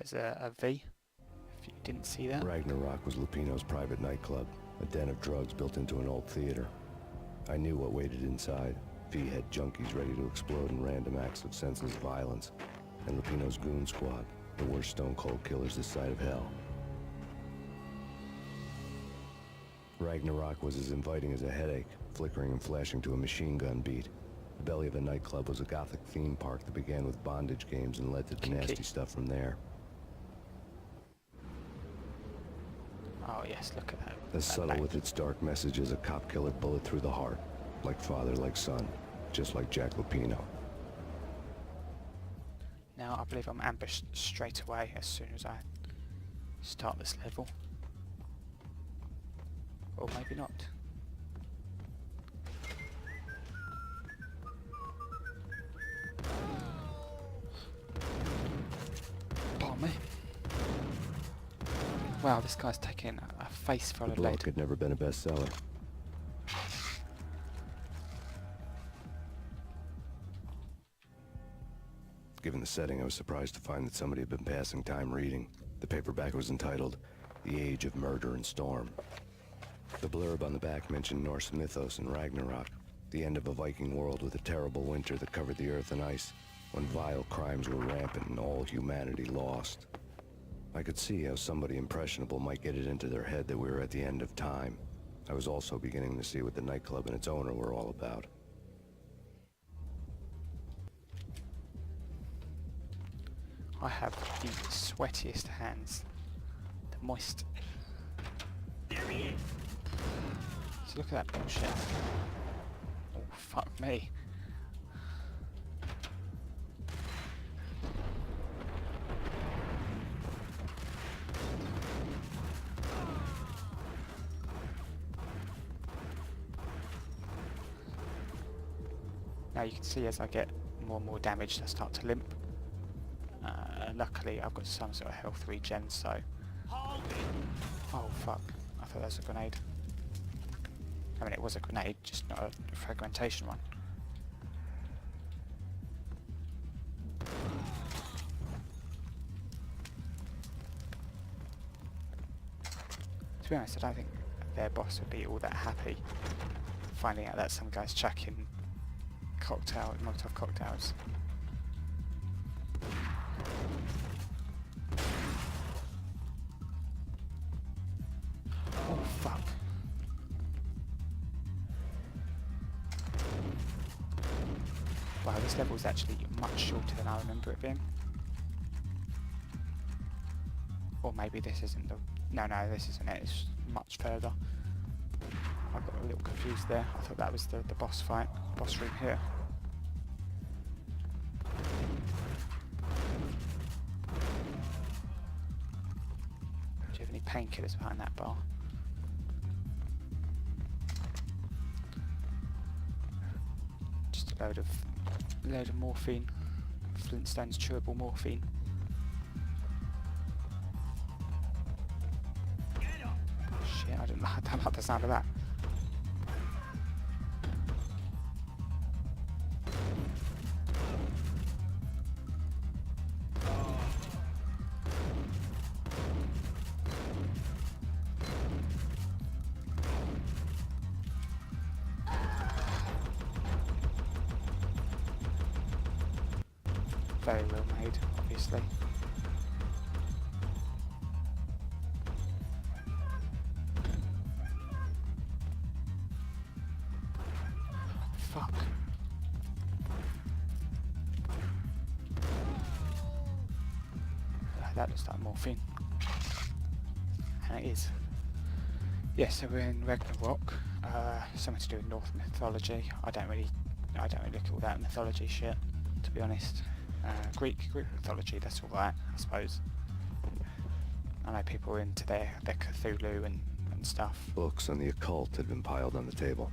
as a V, if you didn't see that. Ragnarok was Lupino's private nightclub, a den of drugs built into an old theater. I knew what waited inside. V had junkies ready to explode in random acts of senseless violence, and Lupino's goon squad, the worst stone-cold killers this side of hell. Ragnarok was as inviting as a headache, flickering and flashing to a machine gun beat. The belly of the nightclub was a gothic theme park that began with bondage games and led to the nasty stuff from there. Oh yes, look at that. As subtle with its dark message as a cop-killer bullet through the heart. Like father, like son. Just like Jack Lupino. Now I believe I'm ambushed straight away as soon as I start this level. Or maybe not. Pardon me. Wow, this guy's taking a face full of The lead. book had never been a bestseller. Given the setting, I was surprised to find that somebody had been passing time reading. The paperback was entitled, The Age of Murder and Storm. The blurb on the back mentioned Norse mythos and Ragnarok, the end of a Viking world with a terrible winter that covered the earth in ice, when vile crimes were rampant and all humanity lost. I could see how somebody impressionable might get it into their head that we were at the end of time. I was also beginning to see what the nightclub and its owner were all about. I have the sweatiest hands. The moist. So look at that bullshit. Oh, fuck me. Now you can see as I get more and more damaged, I start to limp. Luckily I've got some sort of health regen, so... Oh fuck, I thought that was a grenade. I mean, it was a grenade, just not a fragmentation one. To be honest, I don't think their boss would be all that happy finding out that some guy's chucking Molotov cocktails. Oh fuck. Wow, this level is actually much shorter than I remember it being. Or maybe this isn't the... No, this isn't it, it's much further. I got a little confused there. I thought that was the boss fight, boss room here. Do you have any painkillers behind that bar? Just a load of morphine. Flintstone's chewable morphine. Shit, I don't like the sound of that. Very well made, obviously. Fuck. That looks like morphine. And it is. Yeah, so we're in Ragnarok. Something to do with Norse mythology. I don't really look at all that mythology shit, to be honest. Greek mythology, that's alright, I suppose. I know people are into their Cthulhu and stuff. Books on the occult had been piled on the table.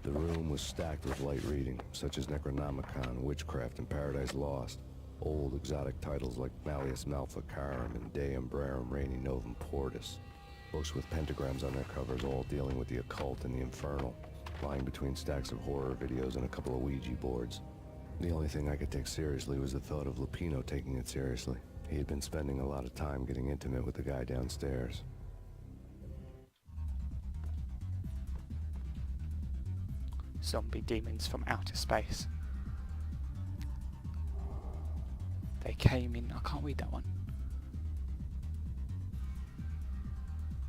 The room was stacked with light reading, such as Necronomicon, Witchcraft, and Paradise Lost. Old exotic titles like Malleus Maleficarum and De Umbrarum Reini Novum Portis. Books with pentagrams on their covers, all dealing with the occult and the infernal, lying between stacks of horror videos and a couple of Ouija boards. The only thing I could take seriously was the thought of Lupino taking it seriously. He had been spending a lot of time getting intimate with the guy downstairs. Zombie demons from outer space. They came in... I can't read that one.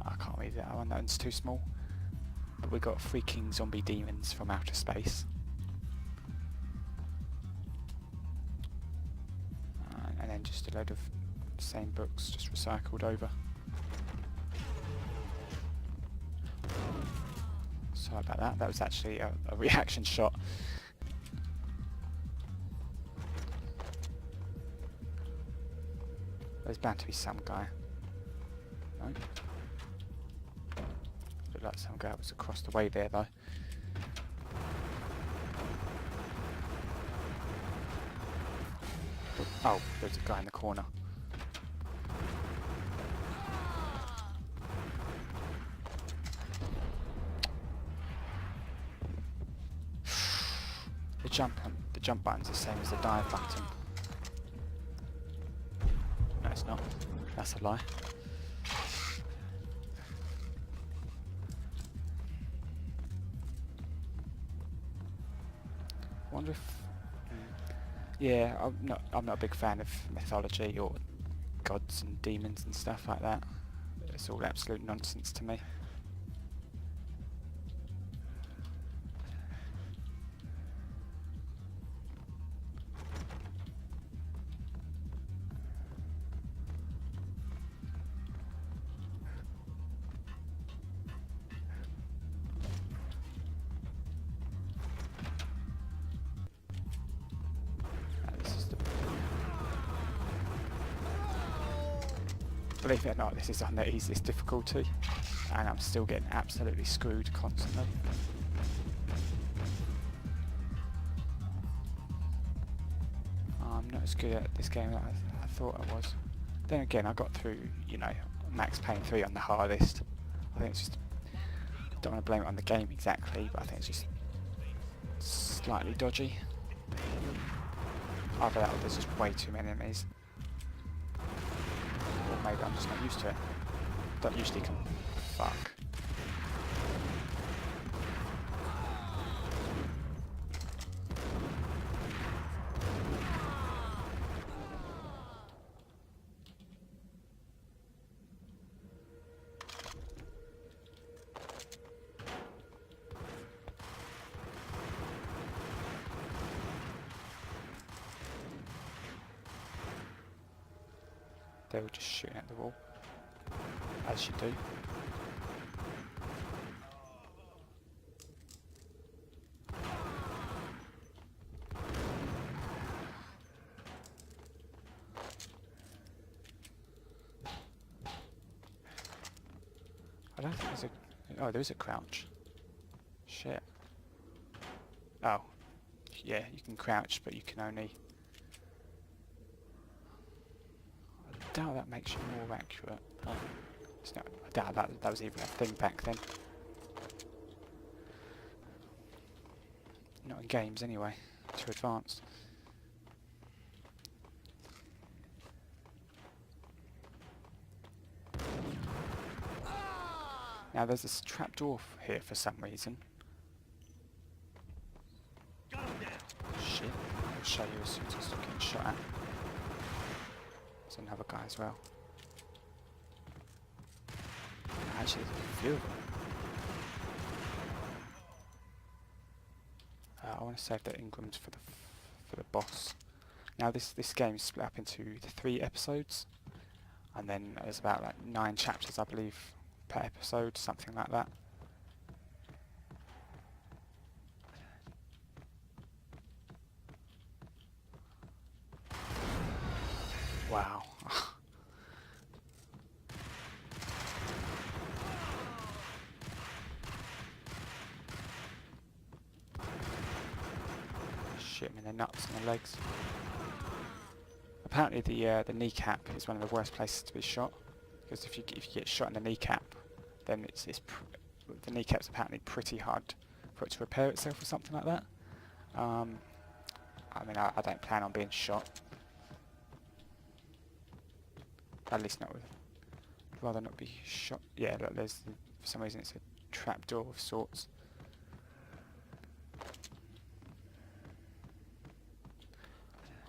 I can't read that one, that one's too small. But we got freaking zombie demons from outer space. And then just a load of same books just recycled over. Sorry about that, that was actually a reaction shot. There's bound to be some guy. No? Looked like some guy was across the way there though. Oh, there's a guy in the corner. The jump button's the same as the dive button. No, it's not. That's a lie. Wonder if... yeah, I'm not a big fan of mythology or gods and demons and stuff like that. It's all absolute nonsense to me. Believe it or not, this is on the easiest difficulty, and I'm still getting absolutely screwed constantly. I'm not as good at this game as I thought I was. Then again, I got through, you know, Max Payne 3 on the hardest. I think it's just... I don't want to blame it on the game exactly, but I think it's just slightly dodgy. Either that or there's just way too many enemies. Or maybe I'm just not used to it. Don't usually come... Fuck. They were just shooting at the wall, as you do. I don't think there's a... Oh, there is a crouch. Shit. Oh. Yeah, you can crouch, but you can only... I doubt that makes you more accurate. It's not, I doubt that was even a thing back then. Not in games anyway. Too advanced. Now there's this trapdoor here for some reason. Shit. I'll show you as soon as I start getting shot at. There's another guy as well. Actually, there's a few of them. I want to save the Ingrams for the boss. Now this game is split up into 3 episodes, and then there's about like 9 chapters, I believe, per episode, something like that. Wow. Shit me in the nuts and the legs. Apparently the kneecap is one of the worst places to be shot, because if you get shot in the kneecap, then the kneecap's apparently pretty hard for it to repair itself or something like that. I I mean, I don't plan on being shot. At least not with... I'd rather not be shot. Yeah, look, there's... For some reason it's a trapdoor of sorts.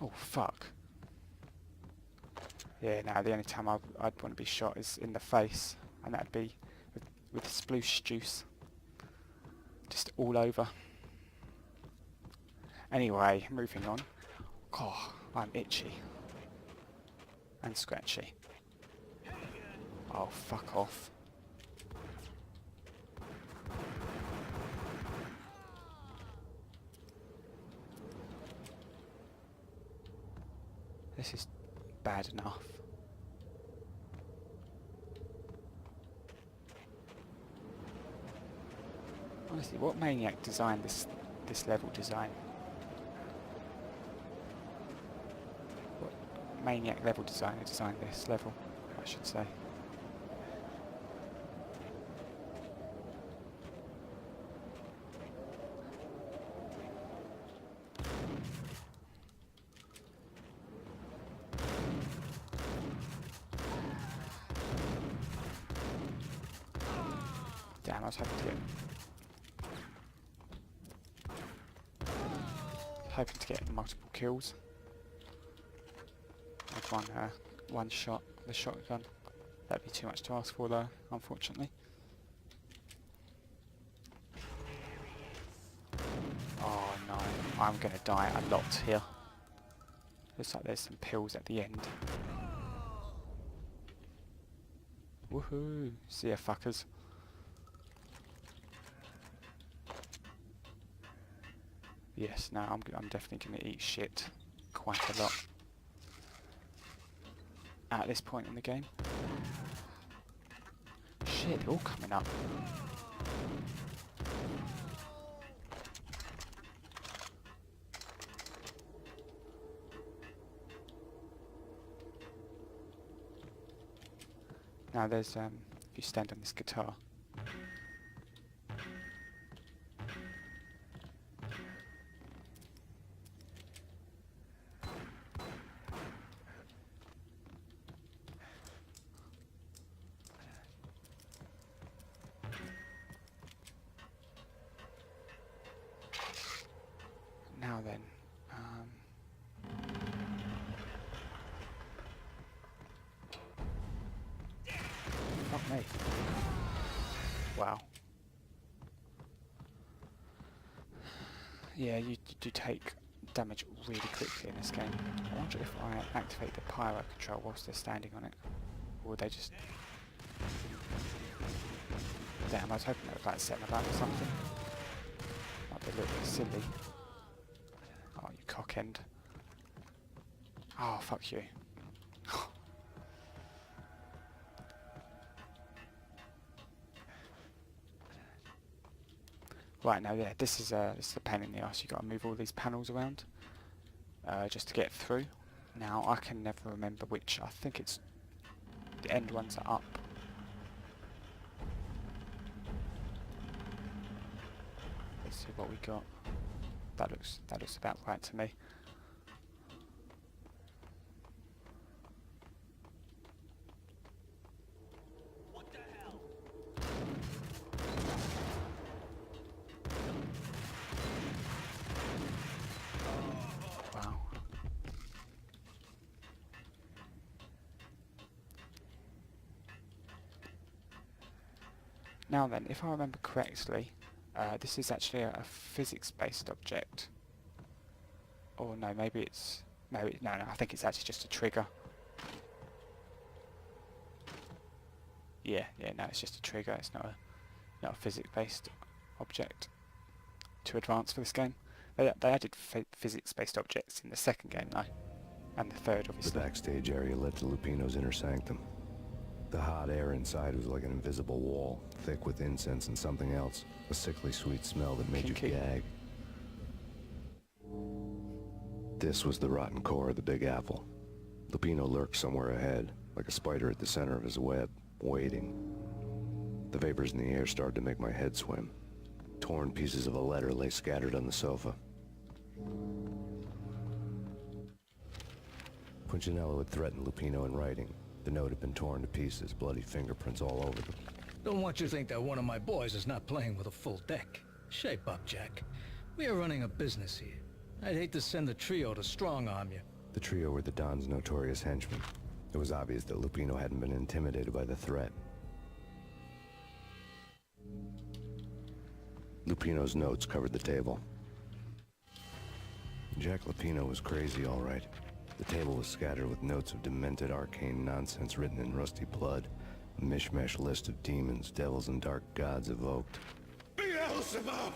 Oh, fuck. Yeah, no, the only time I'd want to be shot is in the face. And that'd be with sploosh juice. Just all over. Anyway, moving on. Oh, I'm itchy. And scratchy. Oh, fuck off. This is bad enough. Honestly, what maniac designed this level design? What maniac level designer designed this level, I should say. Damn, I was hoping to get multiple kills with one shot with the shotgun. That'd be too much to ask for though, unfortunately. Oh no, I'm gonna die a lot here. Looks like there's some pills at the end. Woohoo! See ya, fuckers. Yes, no, I'm definitely going to eat shit quite a lot at this point in the game. Shit, they're all coming up. Now there's, if you stand on this guitar, now then, fuck me. Wow. Yeah, you do take damage really quickly in this game. I wonder if I activate the pyro control whilst they're standing on it, or would they just... Damn, I was hoping they would like set them about or something. Might be a little bit silly. Oh, you cock end. Oh, fuck you. Right, now yeah, this is a pain in the arse. You've got to move all these panels around just to get through. Now, I can never remember which. I think it's the end ones are up. Let's see what we got. That looks about right to me. What the hell? Wow. Now then, if I remember correctly, this is actually a physics-based object. Or no, maybe it's... no, I think it's actually just a trigger. Yeah, no, it's just a trigger. It's not a physics-based object. Too advanced for this game. They added physics-based objects in the second game, though. And the third, obviously. The backstage area led to Lupino's inner sanctum. The hot air inside was like an invisible wall, thick with incense and something else. A sickly sweet smell that made Kinky. you gag. This was the rotten core of the Big Apple. Lupino lurked somewhere ahead, like a spider at the center of his web, waiting. The vapors in the air started to make my head swim. Torn pieces of a letter lay scattered on the sofa. Punchinello had threatened Lupino in writing. The note had been torn to pieces, bloody fingerprints all over them. Don't want you to think that one of my boys is not playing with a full deck. Shape up, Jack. We are running a business here. I'd hate to send the trio to strong-arm you. The trio were the Don's notorious henchmen. It was obvious that Lupino hadn't been intimidated by the threat. Lupino's notes covered the table. Jack Lupino was crazy, all right. The table was scattered with notes of demented arcane nonsense written in rusty blood. A mishmash list of demons, devils, and dark gods evoked. Beelzebub,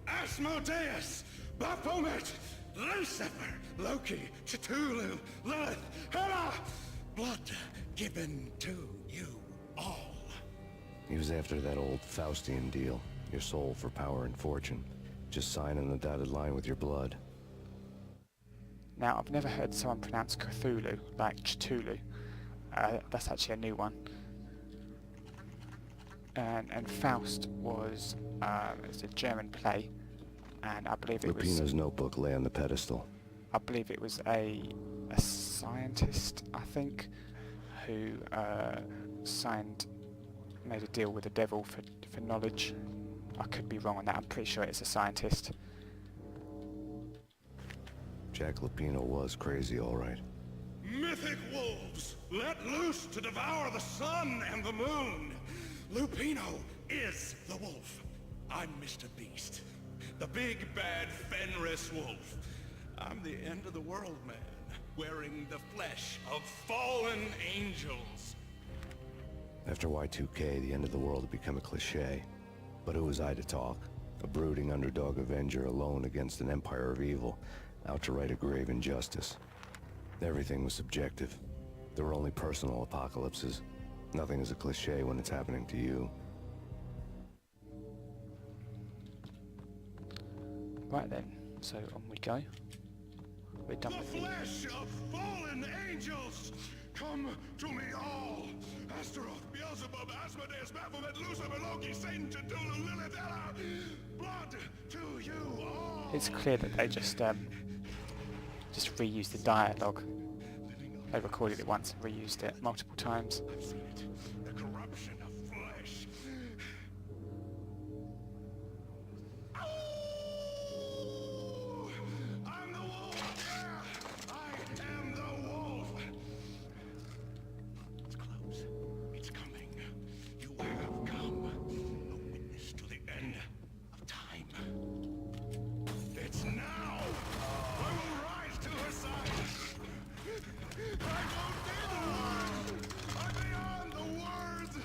Asmodeus, Baphomet, Lucifer, Loki, Cthulhu, Lilith, Hela, blood given to you all. He was after that old Faustian deal. Your soul for power and fortune. Just sign on the dotted line with your blood. Now, I've never heard someone pronounce Cthulhu like Cthulhu. That's actually a new one. And Faust was it's a German play, and I believe it was... Lupino's notebook lay on the pedestal. I believe it was a scientist, I think, who made a deal with the devil for knowledge. I could be wrong on that. I'm pretty sure it's a scientist. Jack Lupino was crazy, all right. Mythic wolves, let loose to devour the sun and the moon. Lupino is the wolf. I'm Mr. Beast, the big bad Fenris wolf. I'm the end of the world man, wearing the flesh of fallen angels. After Y2K, the end of the world had become a cliché. But who was I to talk? A brooding underdog avenger alone against an empire of evil, out to right a grave injustice. Everything was subjective. There were only personal apocalypses. Nothing is a cliché when it's happening to you. Right then, so on we go. We're done The with the... flesh of fallen angels, come to me all. Astaroth, Beelzebub, Asmodeus, Baphomet, Lucifer, Loki, Satan, Cthulhu, Lilith, Hela, blood to you all. It's clear that they just reused the dialogue. They recorded it once and reused it multiple times. I've seen it. The corruption of flesh. Oh! I'm the wolf! Yeah! I am the wolf! It's close. It's coming. You have come. A witness to the end of time. It's now! I will rise to her side! I don't need the words! I'm beyond the words!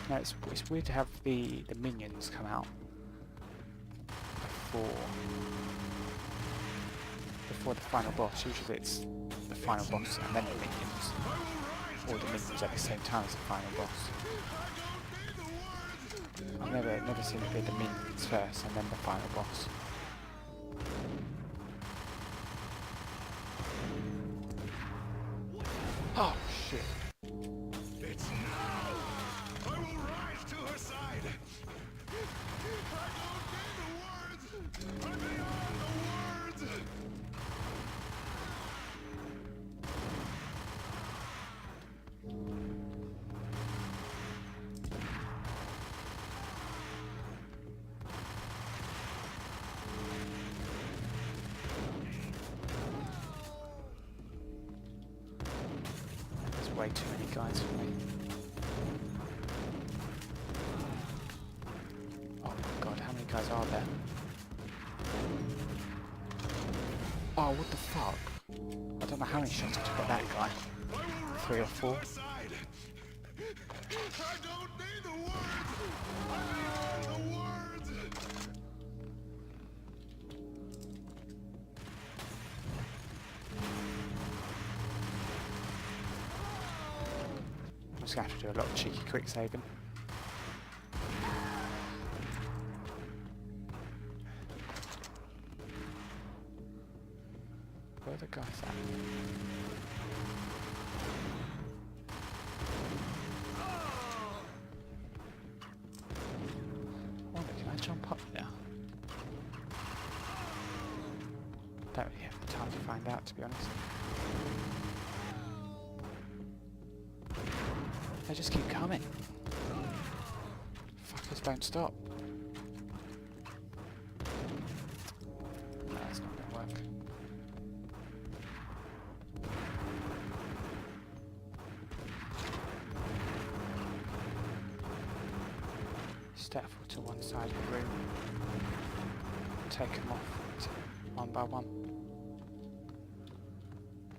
No, it's weird to have the minions come out before the final boss. Usually it's the final boss and then the minions, or the minions at the same time as the final boss. I've never seen it be the minions first and then the final boss. Oh shit. It's now! I will rise to her side! I don't need the words! I'm beyond the words! There's way too many guys for me. Oh my god, how many guys are there? Oh, what the fuck? I don't know how many shots I took at that guy. 3 or 4. I don't need the words! I'm beyond the words! I'm just going to have to do a lot of cheeky quick saving. Where are the guys at? I wonder, can I jump up there? find out, to be honest. They just keep coming. Fuckers don't stop. No, that's not going to work. Step to one side of the room. Take them off one by one.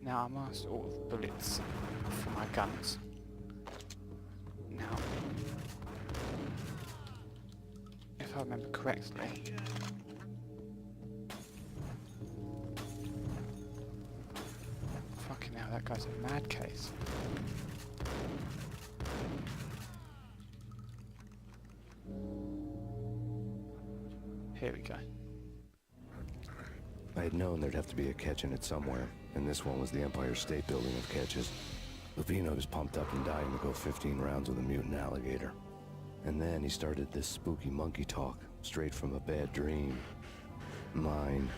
Now I masked all the bullets for my guns. Now, if I remember correctly, fucking hell, that guy's a mad case. Here we go. I had known there'd have to be a catch in it somewhere, and this one was the Empire State Building of catches. Lupino was pumped up and dying to go 15 rounds with a mutant alligator. And then he started this spooky monkey talk, straight from a bad dream. Mine.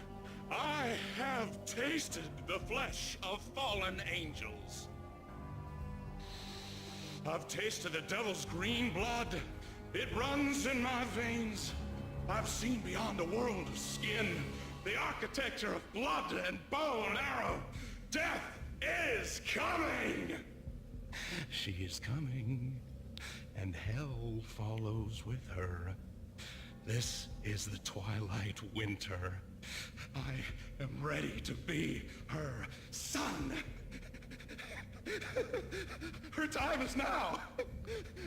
I have tasted the flesh of fallen angels. I've tasted the devil's green blood. It runs in my veins. I've seen beyond a world of skin, the architecture of blood and bow and arrow. Death is coming! She is coming, and hell follows with her. This is the twilight winter. I am ready to be her son. Her time is now,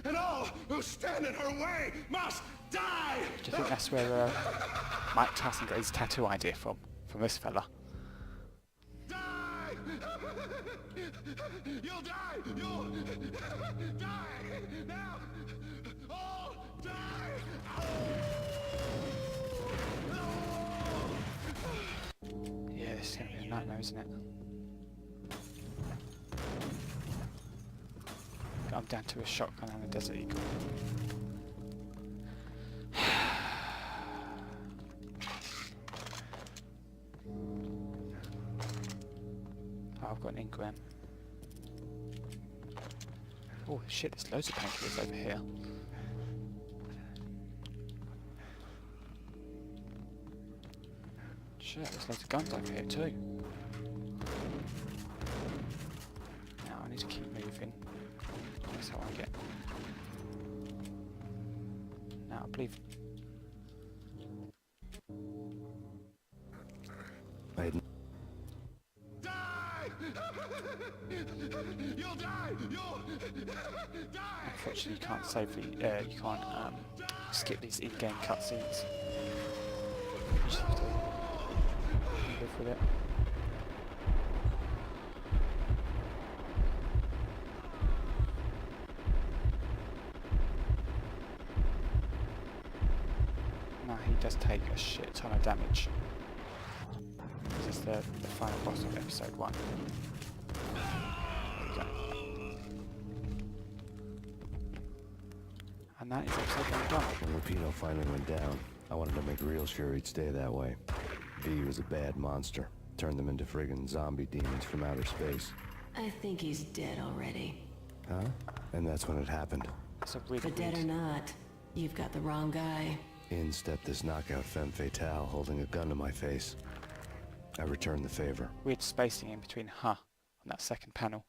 and all who stand in her way must die! Do you think that's where Mike Tyson got his tattoo idea from this fella? Die! You'll die! You'll die! Now! All die! Yeah, this is going to be a nightmare, isn't it? I'm down to a shotgun and a Desert Eagle. Oh, I've got an engram. Oh shit, there's loads of painkillers over here. Shit, there's loads of guns over here too. Now I need to keep moving. That's how I get. Now I believe. I had Die! You'll die! You'll die! Unfortunately, you can't safely. You can't skip these in-game cutscenes. You just have to live with it. Now he does take a shit ton of damage. This is the final boss of episode 1. There we go. And that is episode 1 done. When Lupino finally went down, I wanted to make real sure he'd stay that way. V was a bad monster. Turned them into friggin' zombie demons from outer space. I think he's dead already. Huh? And that's when it happened. It's a really But dead or weird, not, you've got the wrong guy. In stepped this knockout femme fatale holding a gun to my face. I returned the favor. weird spacing in between huh on that second panel.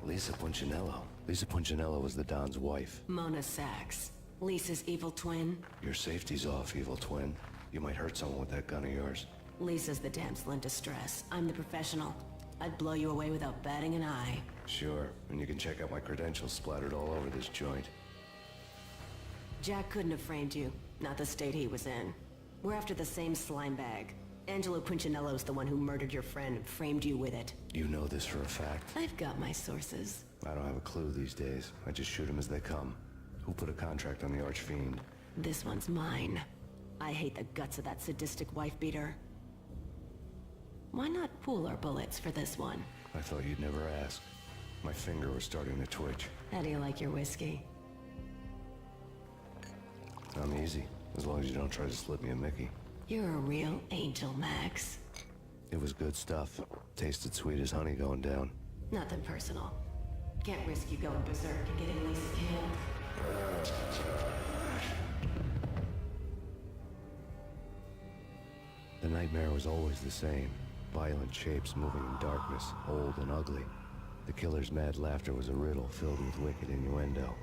Lisa Punchinello. Lisa Punchinello was the Don's wife. Mona Sachs, Lisa's evil twin. Your safety's off, evil twin. You might hurt someone with that gun of yours. Lisa's the damsel in distress. I'm the professional. I'd blow you away without batting an eye. Sure, and you can check out my credentials splattered all over this joint. Jack couldn't have framed you. Not the state he was in. We're after the same slime bag. Angelo Punchinello's the one who murdered your friend and framed you with it. You know this for a fact. I've got my sources. I don't have a clue these days. I just shoot them as they come. Who put a contract on the Archfiend? This one's mine. I hate the guts of that sadistic wife-beater. Why not pool our bullets for this one? I thought you'd never ask. My finger was starting to twitch. How do you like your whiskey? I'm easy, as long as you don't try to slip me a Mickey. You're a real angel, Max. It was good stuff. Tasted sweet as honey going down. Nothing personal. Can't risk you going berserk and getting Lisa killed. The nightmare was always the same. Violent shapes moving in darkness, old and ugly. The killer's mad laughter was a riddle filled with wicked innuendo.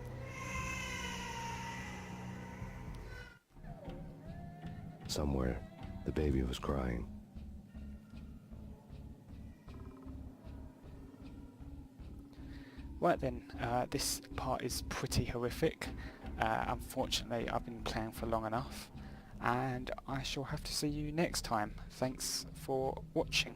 Somewhere, the baby was crying. Right then, this part is pretty horrific. Unfortunately, I've been playing for long enough, and I shall have to see you next time. Thanks for watching.